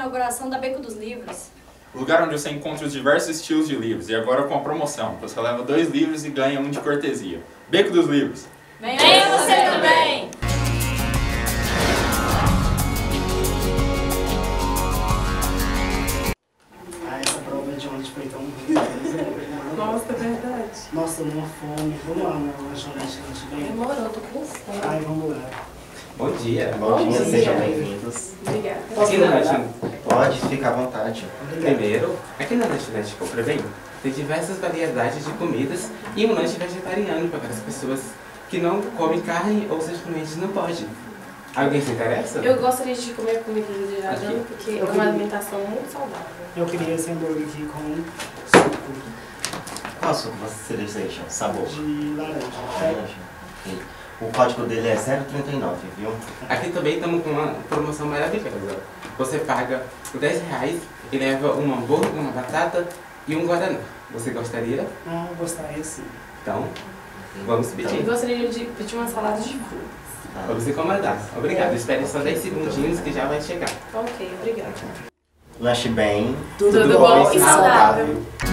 inauguração da Beco dos Livros. O lugar onde você encontra os diversos estilos de livros. E agora com a promoção. Você leva 2 livros e ganha um de cortesia. Beco dos Livros. Venha você também! Essa prova de ontem foi tão ruim. Nossa, é verdade. Nossa, uma fome. Vamos lá na lanchonete que a gente vem? Demorou, tô com fome. Ai, vamos lá. Bom dia. Bom dia. Sejam bem-vindos. Obrigada. Aqui na lanchonete, pode ficar à vontade. Obrigado. Primeiro, aqui na lanchonete Compra Bem, tem diversas variedades de comidas e um lanche vegetariano para aquelas pessoas que não comem carne ou simplesmente não podem. Alguém se interessa? Eu gostaria de comer comida vegetariana porque é uma alimentação muito saudável. Eu queria esse hambúrguer aqui com suco Qual suco você deseja? Sabor? de laranja. Laranja. Ok. O código dele é 039, viu? Aqui também estamos com uma promoção maravilhosa. Você paga R$10 e leva um hambúrguer, uma batata e um guaraná. Você gostaria? Ah, eu gostaria sim. Então, vamos Eu pedir. gostaria de pedir uma salada de frutas. Para você comandar. Obrigado. Espere só 10 segundinhos que já vai chegar. Ok, obrigada. Lanche bem. Tudo bom e saudável. saudável.